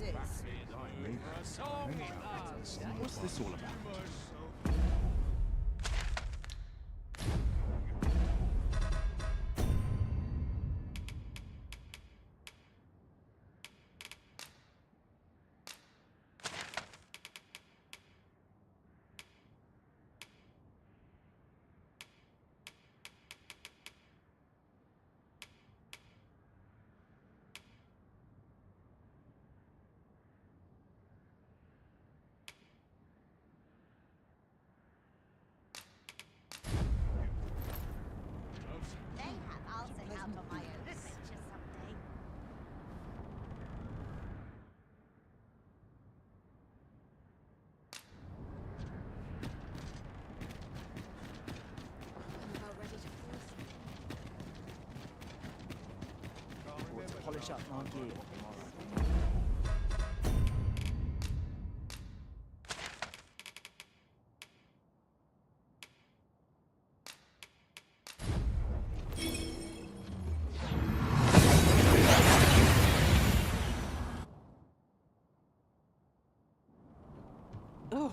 is. What's this all about? I'll set out on my own adventure someday. I'm about ready to fall asleep. To polish up my gear tomorrow. Oh,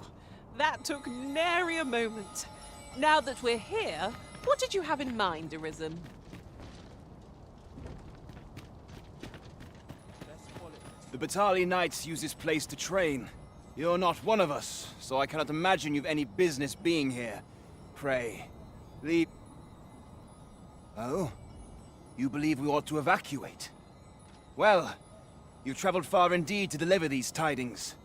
that took nary a moment. Now that we're here, what did you have in mind, Arisen? The Battalion Knights use this place to train. You're not one of us, so I cannot imagine you've any business being here. Pray, leave... Oh? You believe we ought to evacuate? Well, you've traveled far indeed to deliver these tidings.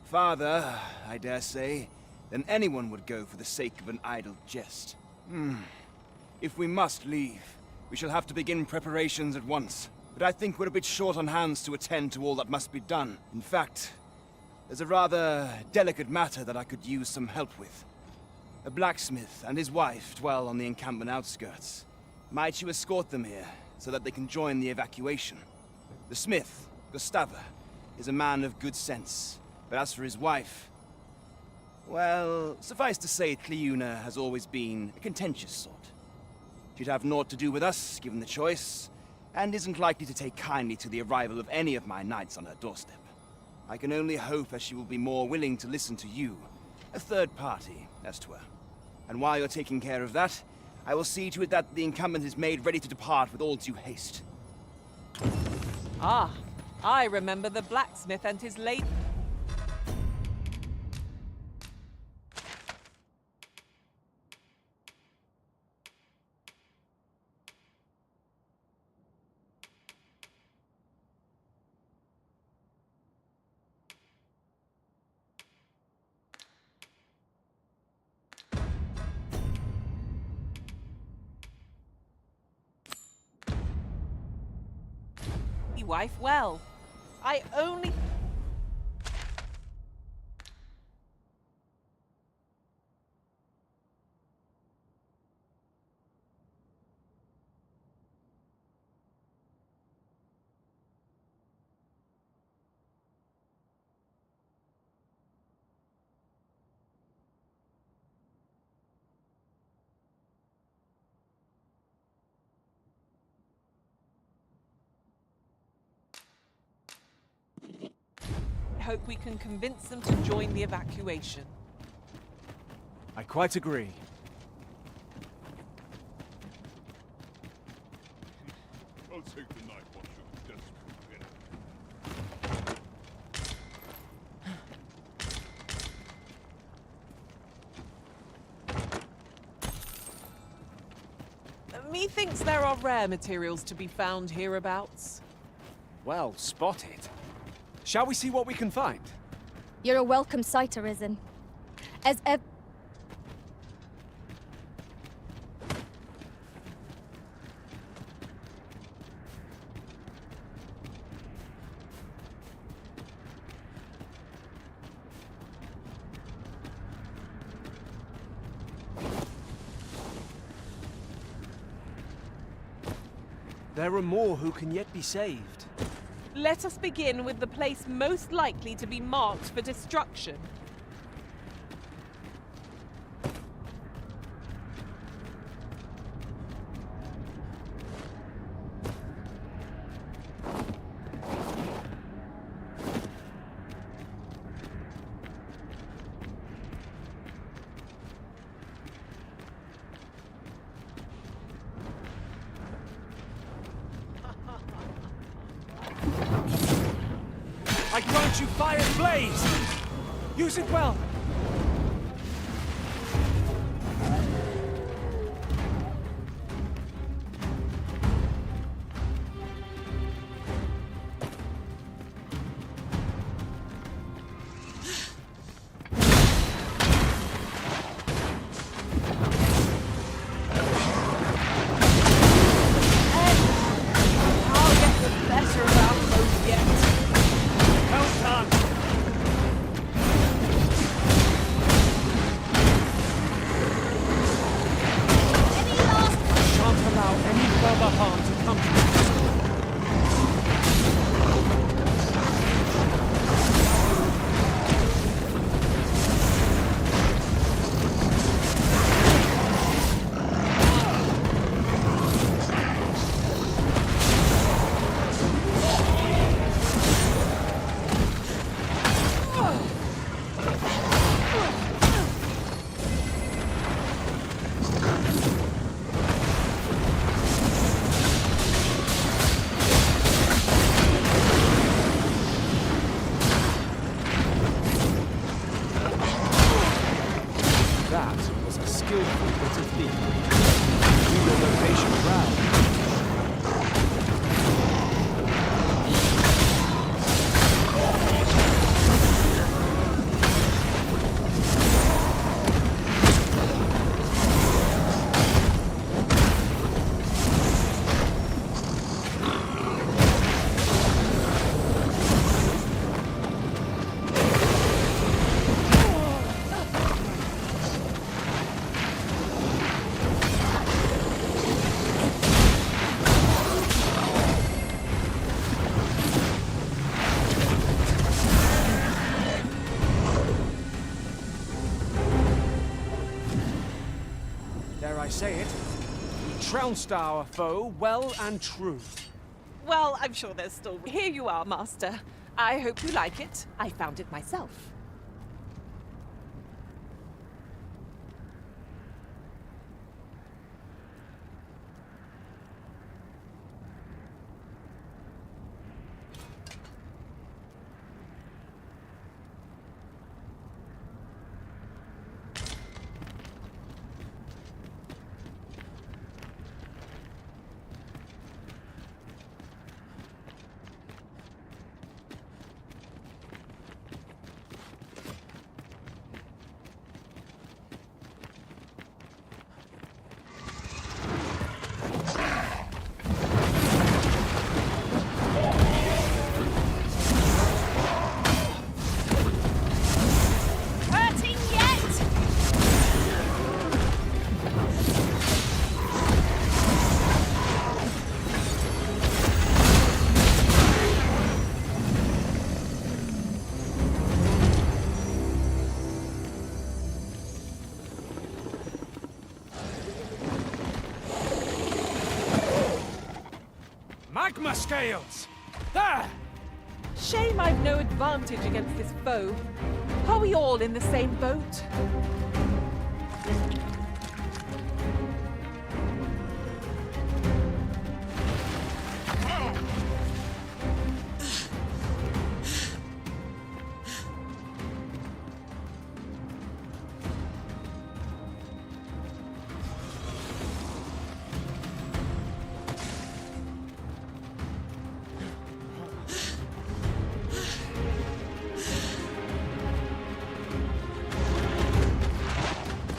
Farther, I dare say, than anyone would go for the sake of an idle jest. If we must leave, we shall have to begin preparations at once. But I think we're a bit short on hands to attend to all that must be done. In fact, there's a rather delicate matter that I could use some help with. A blacksmith and his wife dwell on the encampment outskirts. Might you escort them here, so that they can join the evacuation? The smith, Gustava, is a man of good sense. But as for his wife... Well, suffice to say, Cleuna has always been a contentious sort. She'd have naught to do with us, given the choice, and isn't likely to take kindly to the arrival of any of my knights on her doorstep. I can only hope that she will be more willing to listen to you, a third party, as 'twere. And while you're taking care of that, I will see to it that the encampment is made ready to depart with all due haste. Ah, I remember the blacksmith and his late... wife well. I only... hope we can convince them to join the evacuation. I quite agree. I'll take the night watch of desperate Methinks there are rare materials to be found hereabouts. Well spotted. Shall we see what we can find? You're a welcome sight, Arisen. As ev- There are more who can yet be saved. Let us begin with the place most likely to be marked for destruction. I grant you fire's blaze! Use it well! I'll get the better of our foes yet. Well done! Any last Shan't allow any further harm to come to us. That was a skillful bit of thief. Knew your location well. Dare I say it? We trounced our foe well and true. Well, I'm sure there's still. Here you are, Master. I hope you like it. I found it myself. hurting yet? Magma scales! There! Shame I've no advantage against this foe. Are we all in the same boat?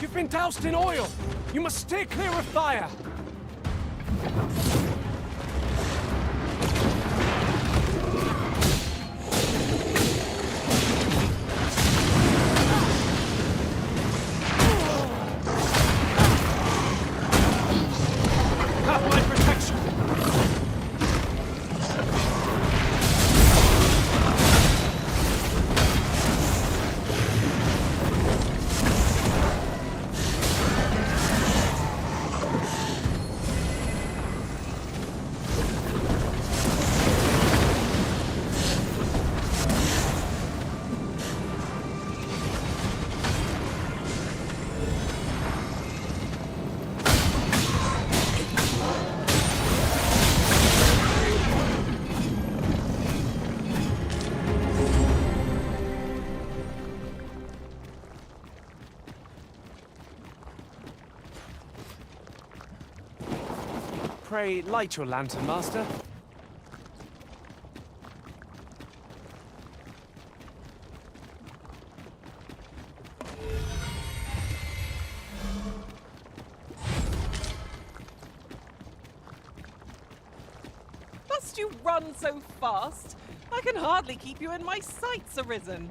You've been doused in oil! You must steer clear of fire! Have my protection! Pray, light your lantern, Master. Must you run so fast? I can hardly keep you in my sights, Arisen.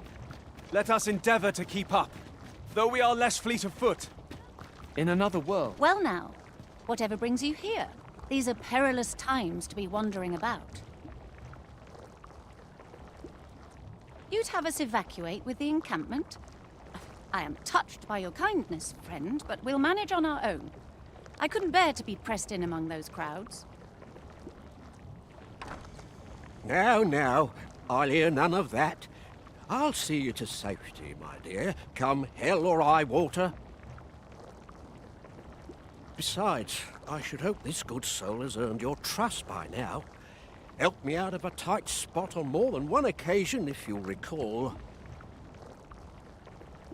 Let us endeavor to keep up, though we are less fleet of foot. In another world. Well now, whatever brings you here? These are perilous times to be wandering about. You'd have us evacuate with the encampment? I am touched by your kindness, friend, but we'll manage on our own. I couldn't bear to be pressed in among those crowds. Now, I'll hear none of that. I'll see you to safety, my dear, come hell or high water. Besides, I should hope this good soul has earned your trust by now. Helped me out of a tight spot on more than one occasion, if you'll recall.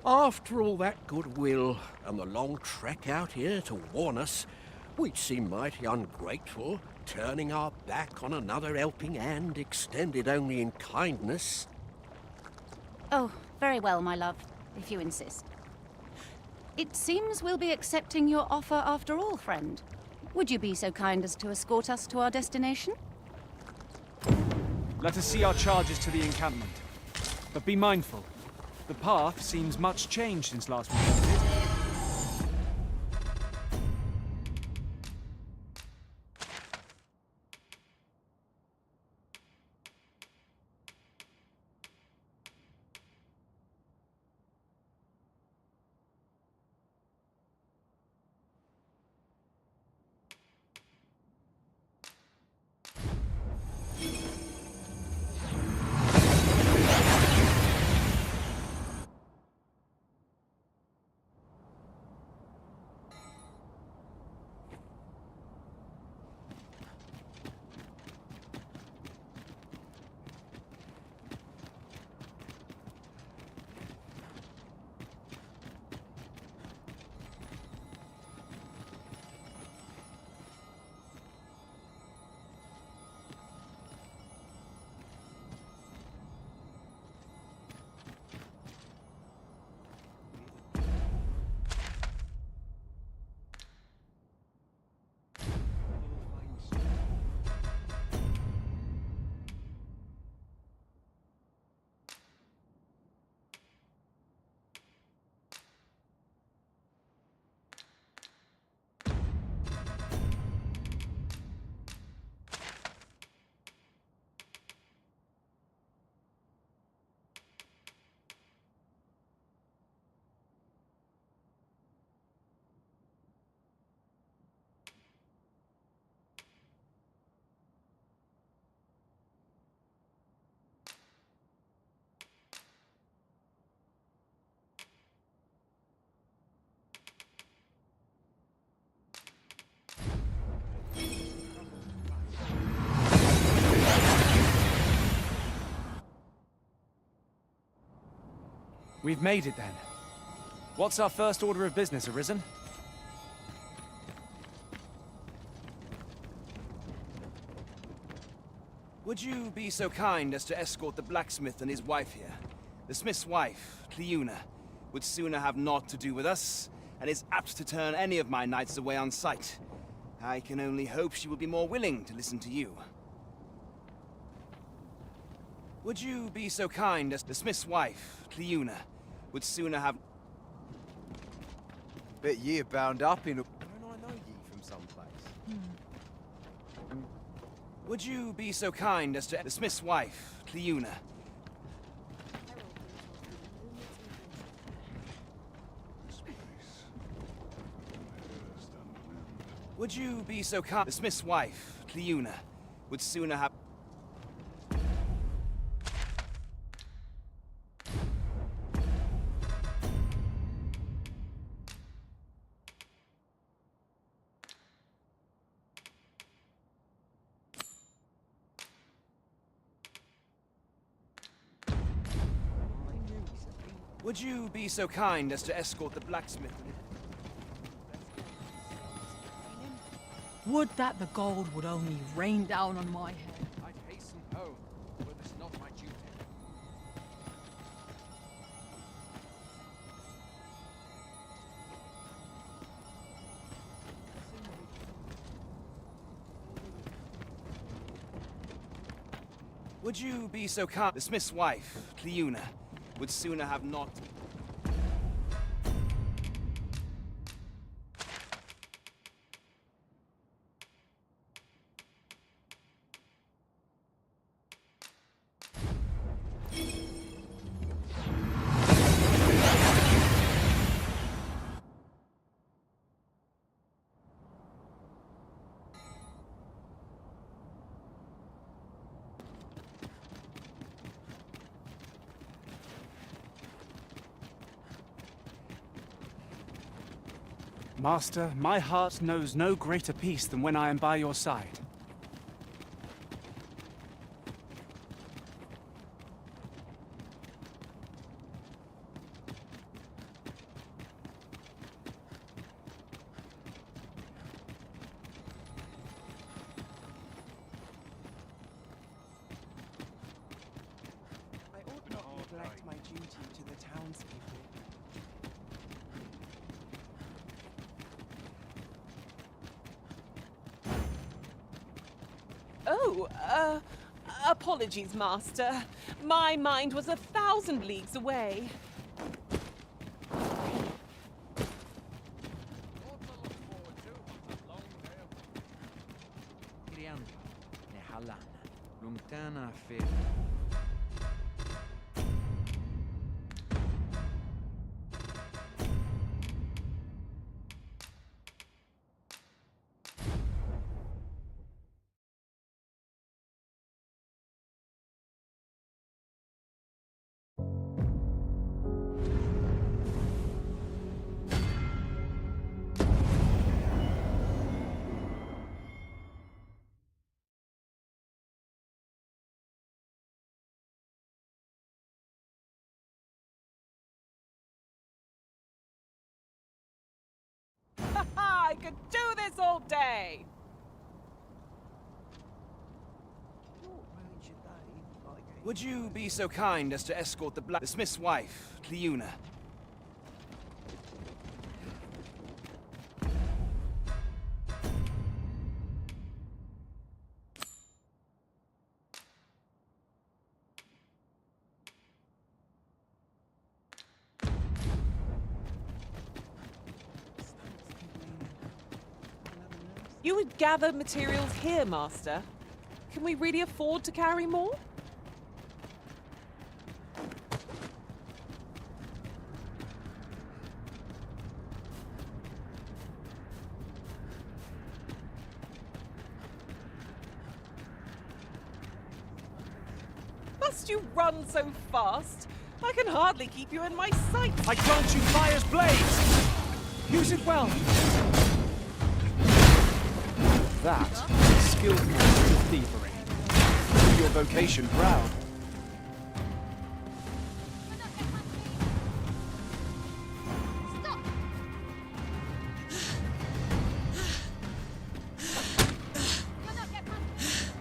After all that goodwill and the long trek out here to warn us, we'd seem mighty ungrateful, turning our back on another helping hand extended only in kindness. Oh, very well, my love, if you insist. It seems we'll be accepting your offer after all, friend. Would you be so kind as to escort us to our destination? Let us see our charges to the encampment. But be mindful. The path seems much changed since last we visited. We've made it then. What's our first order of business, Arisen? Would you be so kind as to escort the blacksmith and his wife here? The smith's wife, Cleuna, would sooner have naught to do with us, and is apt to turn any of my knights away on sight. I can only hope she will be more willing to listen to you. Would you be so kind as the smith's wife, Cleuna, would sooner have... Bet ye are bound up in a... Don't I know ye from someplace? Would you be so kind as to... The smith's wife, Cleuna. Would you be so kind... The smith's wife, Cleuna, would sooner have... Would you be so kind as to escort the blacksmith? Would that the gold would only rain down on my head. I'd hasten home, were this not my duty. Would you be so kind? The smith's wife, Cleuna, would sooner have not... Master, my heart knows no greater peace than when I am by your side. I ought not neglect my duty to the townspeople. Oh, apologies, Master. My mind was 1,000 leagues away. Lontana fe... I could do this all day! Would you be so kind as to escort the smith's wife, Cleuna? You would gather materials here, Master. Can we really afford to carry more? Must you run so fast? I can hardly keep you in my sight. I grant you fire's blades! Use it well! That is skillful thievery. Do your vocation proud. Stop! You'll not get past.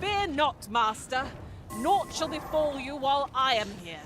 Fear not, Master. Naught shall befall you while I am here.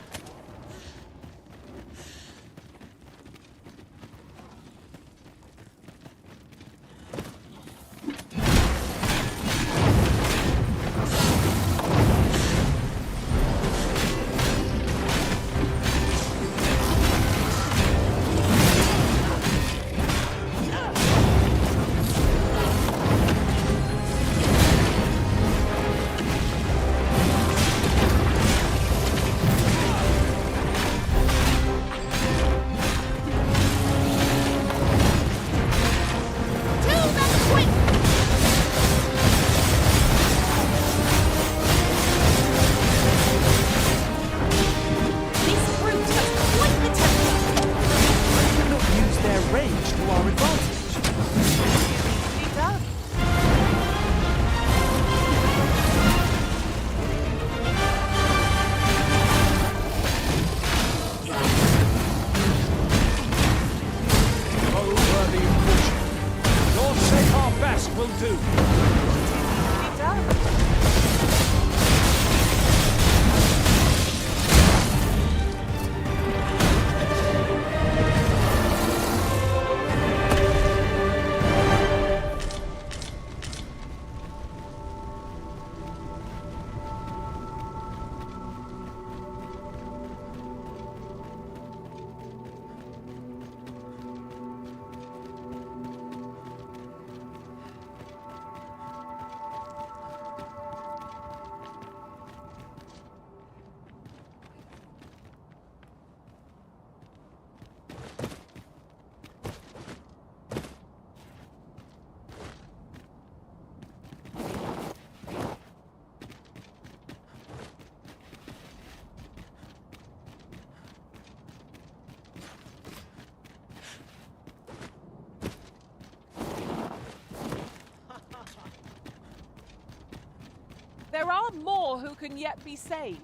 there are more who can yet be saved.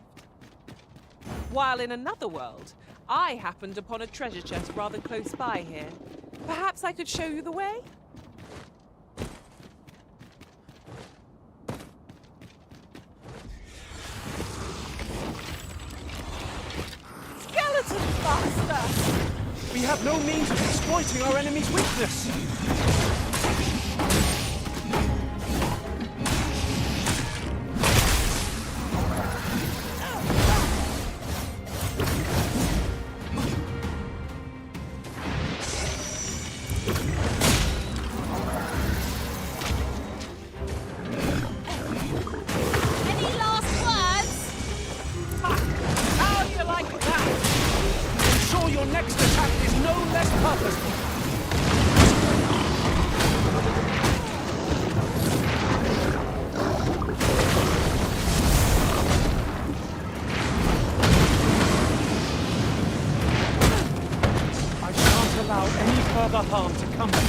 While in another world, I happened upon a treasure chest rather close by here. Perhaps I could show you the way? Skeleton Buster! We have no means of exploiting our enemy's weakness. Any last words? How do you like that? Ensure your next attack is no less purposeful. I shan't allow any further harm to come to you.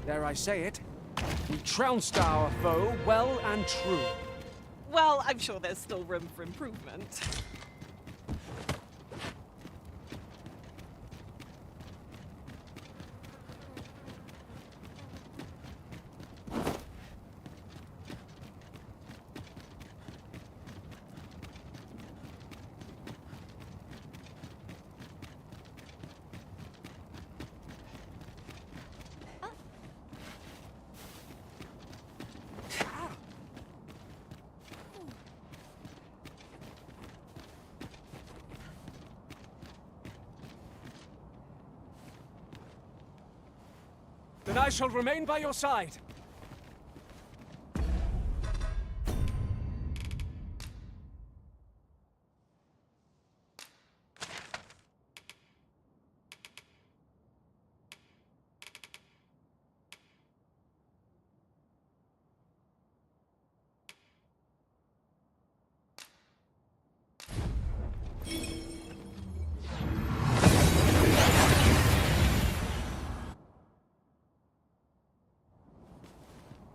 Dare I say it? We trounced our foe well and true. Well, I'm sure there's still room for improvement. Then I shall remain by your side.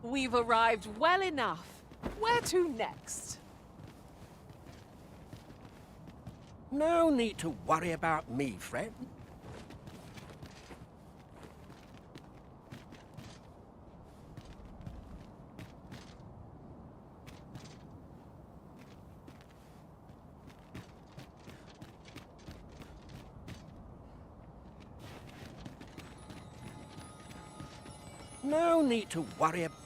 We've arrived well enough. Where to next? No need to worry about me, friend. No need to worry about...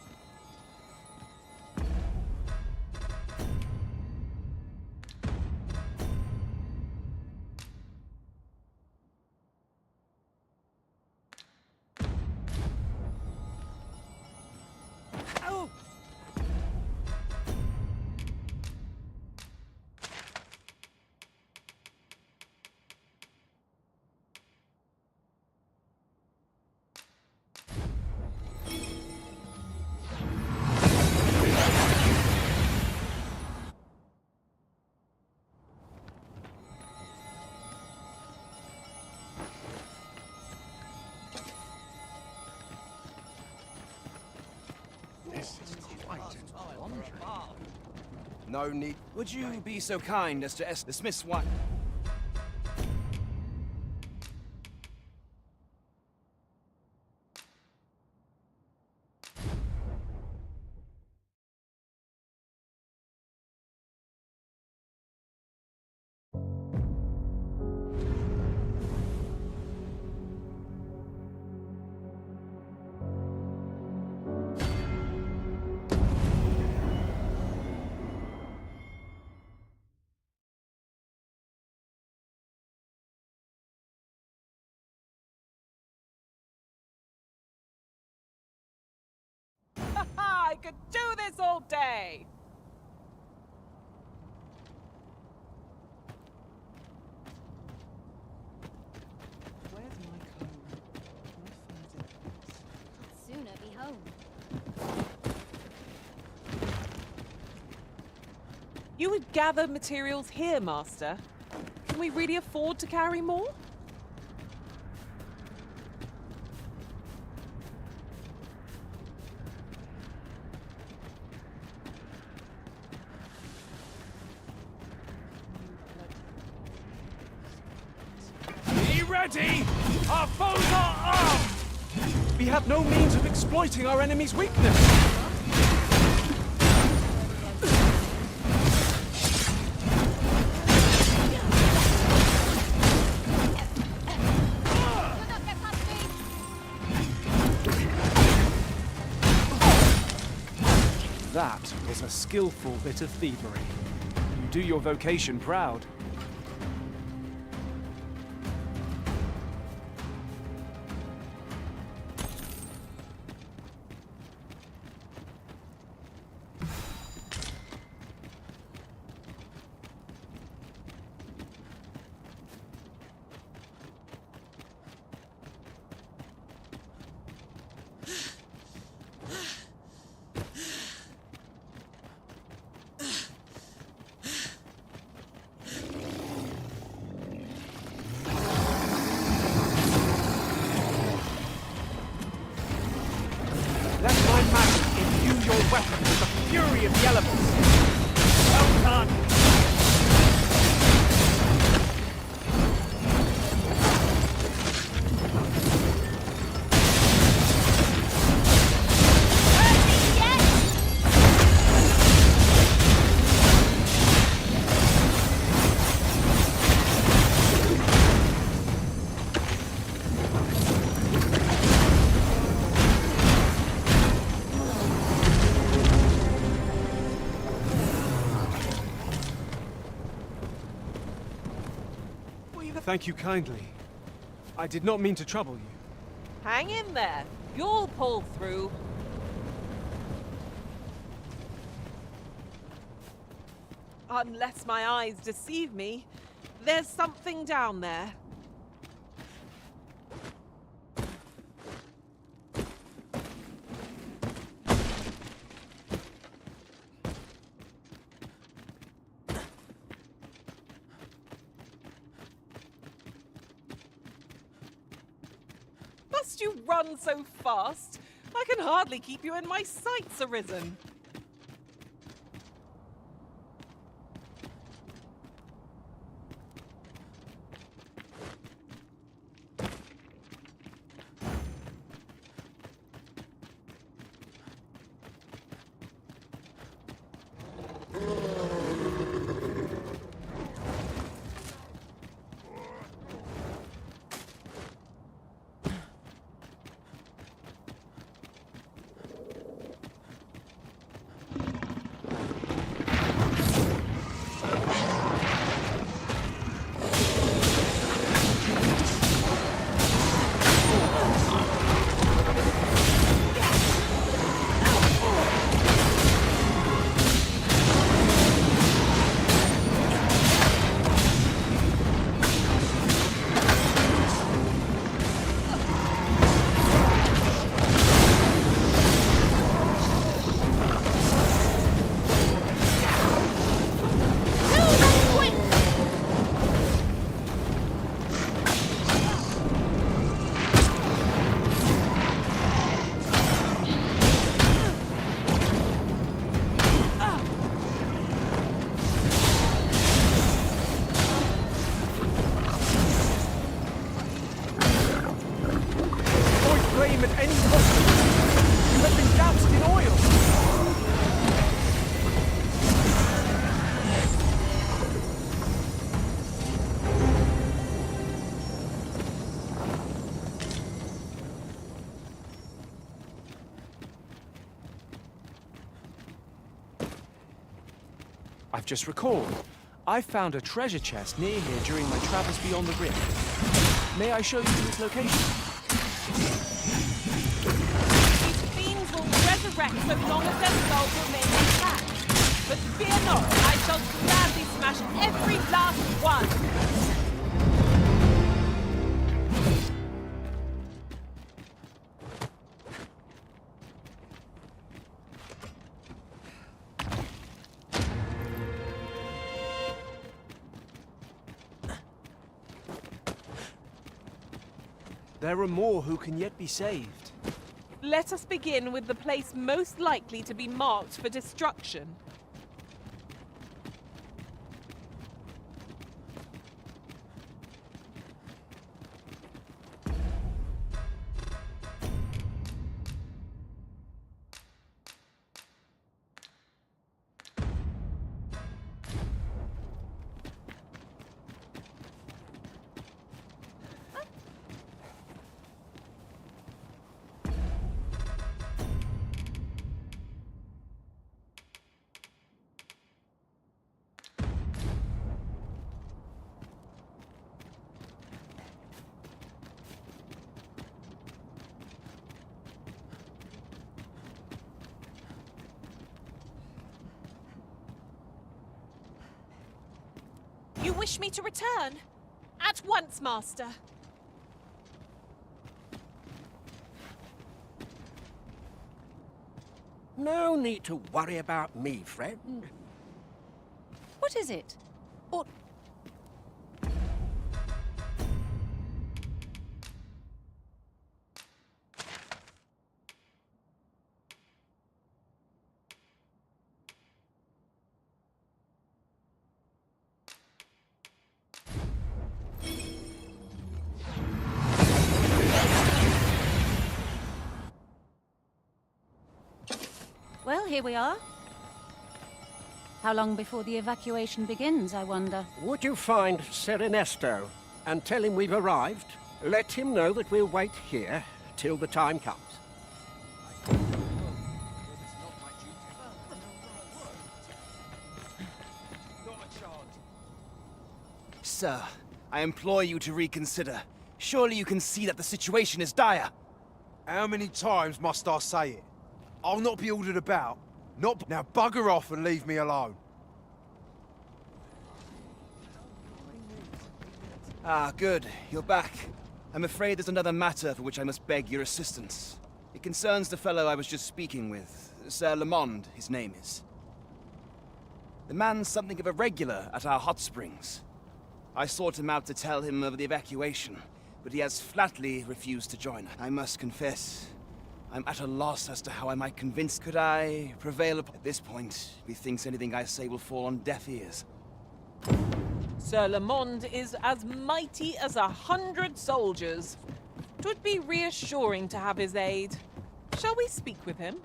No need. Would you be so kind as to the Smith's wife? I could do this all day! Where's my comb? My fur's in I'd sooner be home. You would gather materials here, Master. Can we really afford to carry more? Be ready! Our foes are armed! We have no means of exploiting our enemy's weakness! That was a skillful bit of thievery. You do your vocation proud. Let my magic imbue your weapon with the fury of the elements. Well done! Thank you kindly. I did not mean to trouble you. Hang in there. You'll pull through. Unless my eyes deceive me, there's something down there. Must you run so fast? I can hardly keep you in my sights, Arisen. Flame at any cost. You have been doused in oil. I've just recalled. I found a treasure chest near here during my travels beyond the rift. May I show you its location? These fiends will resurrect trek so long as their skulls remain intact. But fear not, I shall gladly smash every last one. There are more who can yet be saved. Let us begin with the place most likely to be marked for destruction. You wish me to return? At once, Master. No need to worry about me, friend. What is it? Or... Well, here we are. How long before the evacuation begins, I wonder? Would you find Sir Ernesto and tell him we've arrived? Let him know that we'll wait here till the time comes. Sir, I implore you to reconsider. Surely you can see that the situation is dire. How many times must I say it? I'll not be ordered about. Now bugger off and leave me alone. Ah, good. You're back. I'm afraid there's another matter for which I must beg your assistance. It concerns the fellow I was just speaking with. Sir Lamond, his name is. The man's something of a regular at our hot springs. I sought him out to tell him of the evacuation, but he has flatly refused to join. I must confess, I'm at a loss as to how I might convince. Could I prevail upon... At this point, methinks anything I say will fall on deaf ears. Sir Lamond is as mighty as 100 soldiers. 'Twould be reassuring to have his aid. Shall we speak with him?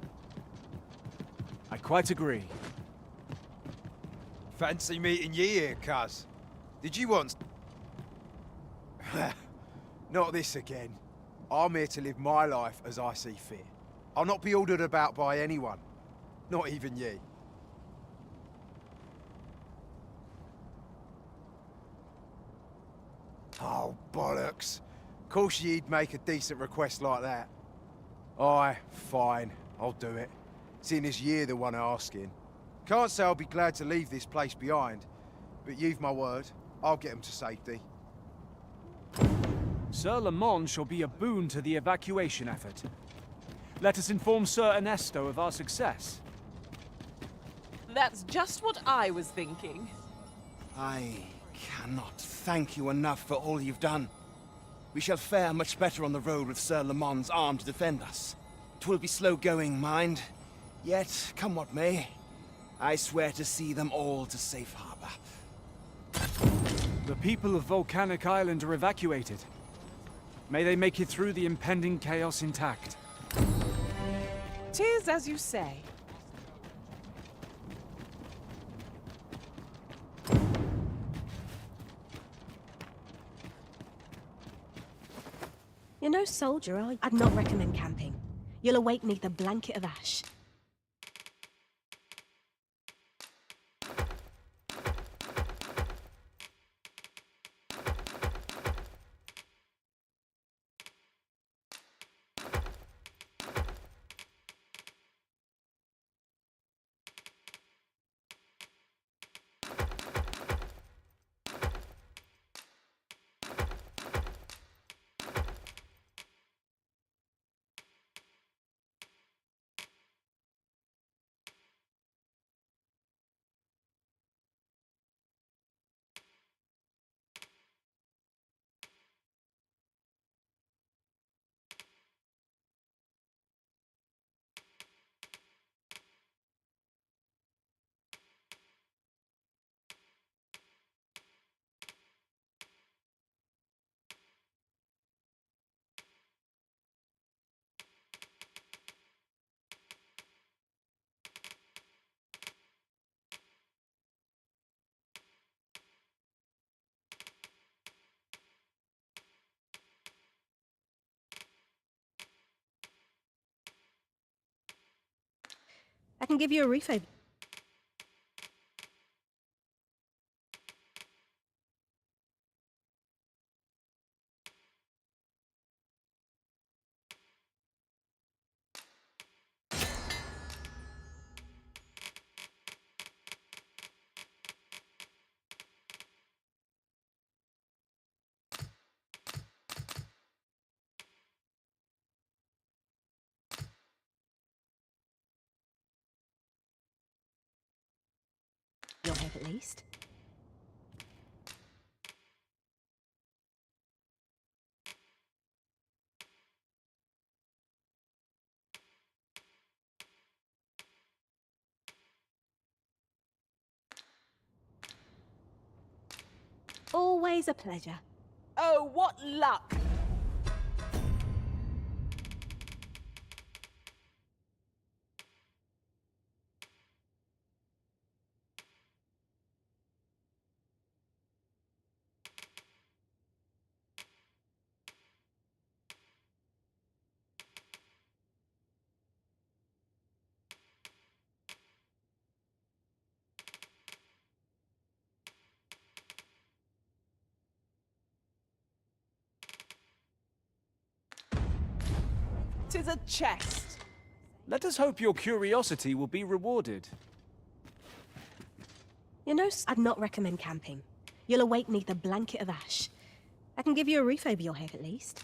I quite agree. Fancy meeting ye here, cuz. Did you once... Not this again. I'm here to live my life as I see fit. I'll not be ordered about by anyone. Not even ye. Oh, bollocks. Course ye'd make a decent request like that. Aye, fine. I'll do it. Seeing as ye're the one asking. Can't say I'll be glad to leave this place behind, but you've my word. I'll get them to safety. Sir Lamond shall be a boon to the evacuation effort. Let us inform Sir Ernesto of our success. That's just what I was thinking. I cannot thank you enough for all you've done. We shall fare much better on the road with Sir Lamond's arm to defend us. 'Twill be slow going, mind. Yet, come what may, I swear to see them all to safe harbor. The people of Volcanic Island are evacuated. May they make it through the impending chaos intact. 'Tis as you say. You're no soldier, are you? I'd not recommend camping. You'll awake neath a blanket of ash. I can give you a refurb. Your head at least. Always a pleasure. Oh, what luck! Tis a chest. Let us hope your curiosity will be rewarded. You know, I'd not recommend camping. You'll awake neath a blanket of ash. I can give you a roof over your head at least.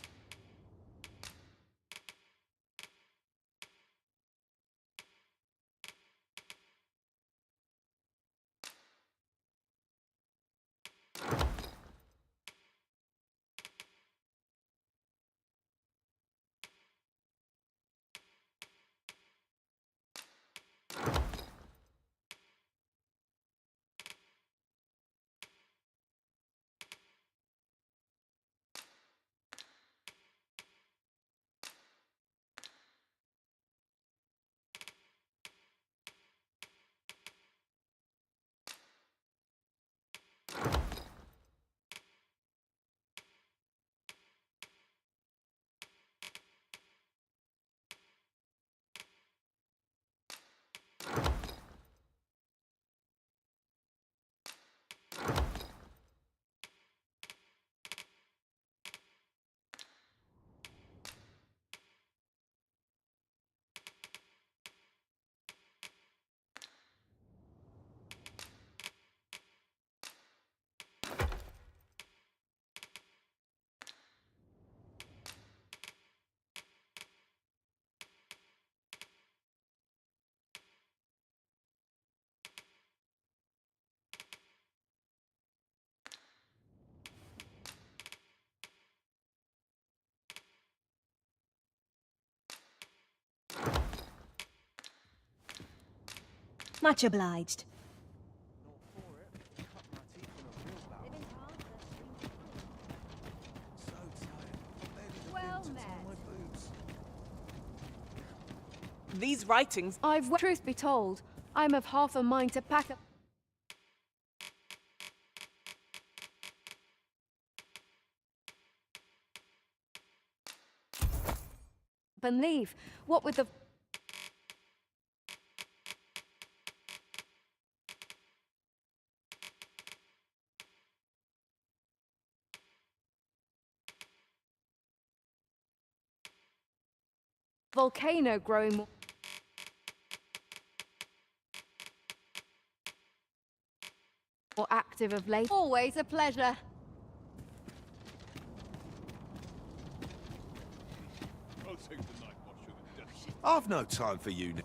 Much obliged. Well met. These writings. Truth be told, I'm of half a mind to pack up and leave. What with the volcano growing more active of late. Always a pleasure. I'll take the night watch of the death. I've no time for you now.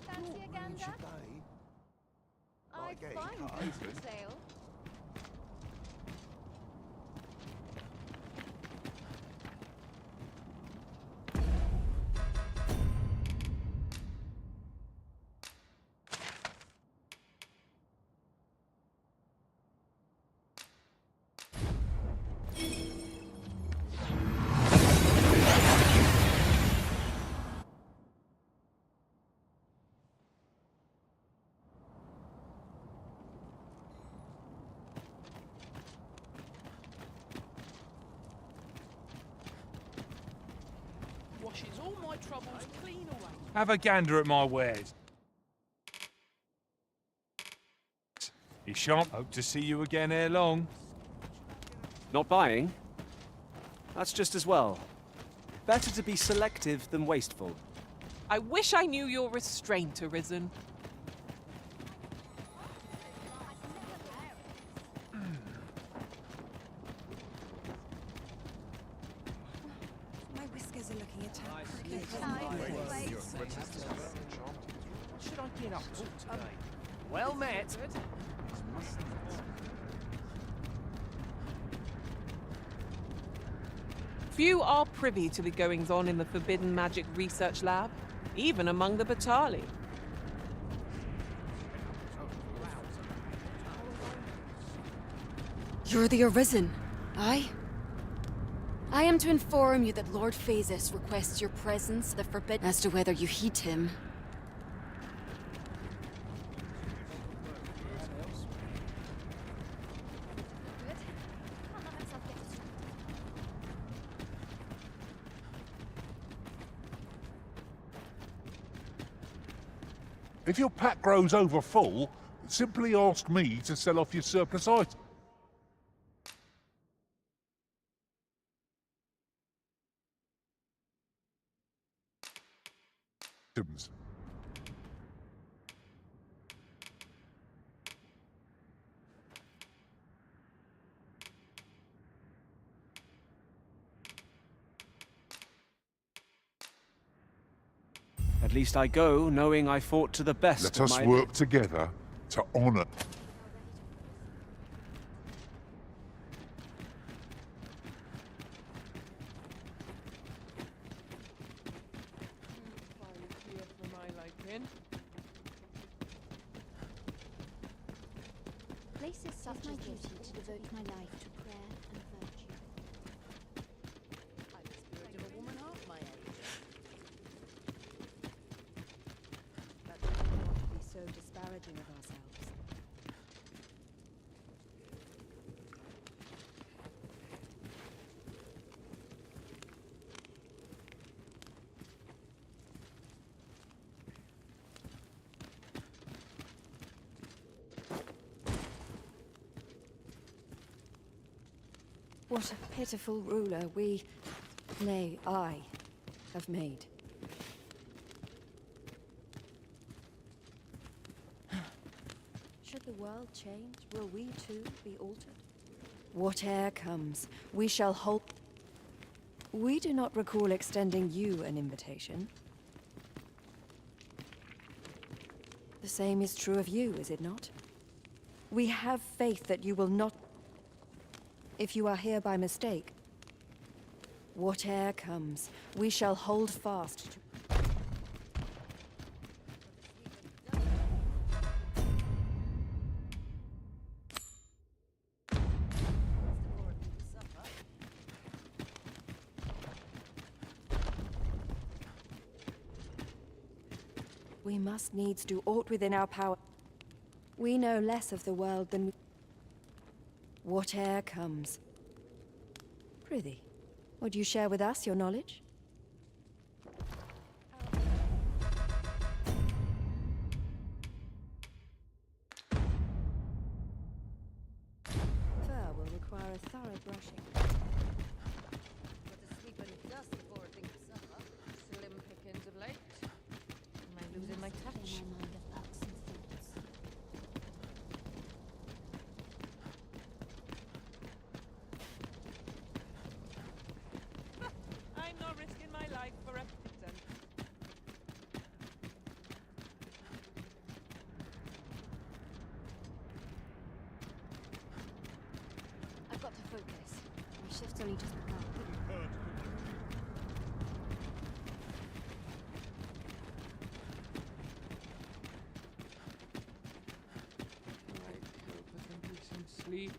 Fancy a gander? I'd find for sale. troubles clean away. Have a gander at my wares. Ishant, hope to see you again ere long. Not buying? That's just as well. Better to be selective than wasteful. I wish I knew your restraint, Arisen. My whiskers are looking a tad What should I get up to today? Well met. Few are privy to the goings-on in the Forbidden Magic Research Lab, even among the Batali. You're the Arisen, aye? I am to inform you that Lord Phasis requests your presence at the Forbidden. As to whether you heed him, If your pack grows over full, simply ask me to sell off your surplus items. At least I go knowing I fought to the best Let of us my... work together to honor. Places such as my duty to devote my life to prayer and virtue. I'm the spirit of a woman half my age. But we don't want to be so disparaging of ourselves. what a pitiful ruler we, nay, I, have made. Should the world change, will we too be altered? Whate'er comes, we shall hold. We do not recall extending you an invitation. The same is true of you, is it not? We have faith that you will not. If you are here by mistake, whate'er comes, we shall hold fast to. We must needs do aught within our power. We know less of the world than we... Whate'er comes. Prithee, would you share with us your knowledge? Fur will require a thorough brushing. But the sweep and dust before a big supper. Slim pickings of late. Am I losing my touch? I'm not risking my life for a pittance. I've got to focus. My shift's only just begun. Sleep.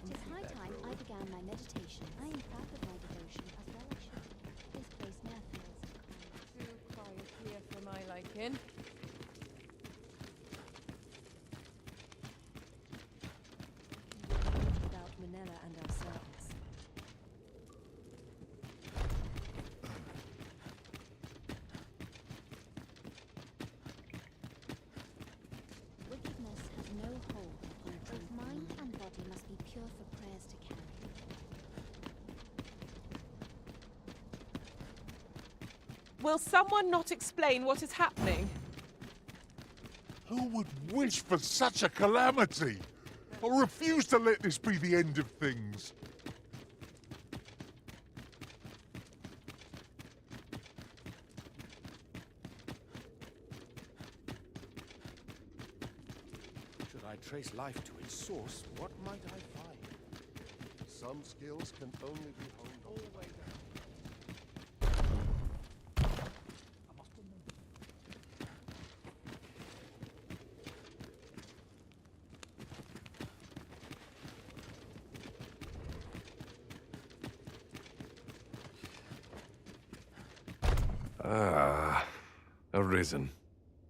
Tis high time I began my meditation. I am proud of my devotion as well I should be. This place now feels Too quiet here for my liking. Without Manila and ourselves. Will someone not explain what is happening? Who would wish for such a calamity? I refuse to let this be the end of things. Should I trace life to its source, what might I find? Some skills can only be honed all the way down. Ah, Arisen.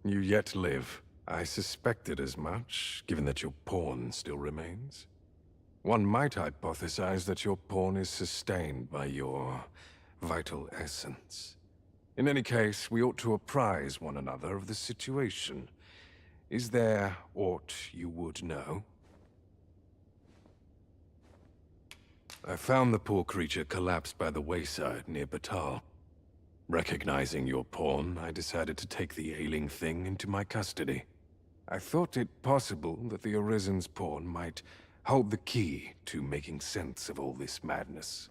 You yet live. I suspected as much, given that your pawn still remains. One might hypothesize that your pawn is sustained by your vital essence. In any case, we ought to apprise one another of the situation. Is there aught you would know? I found the poor creature collapsed by the wayside near Batal. Recognizing your pawn, I decided to take the ailing thing into my custody. I thought it possible that the Arisen's pawn might hold the key to making sense of all this madness.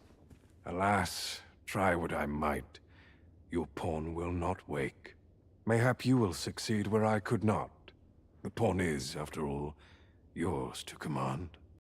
Alas, try what I might, your pawn will not wake. Mayhap you will succeed where I could not. The pawn is, after all, yours to command.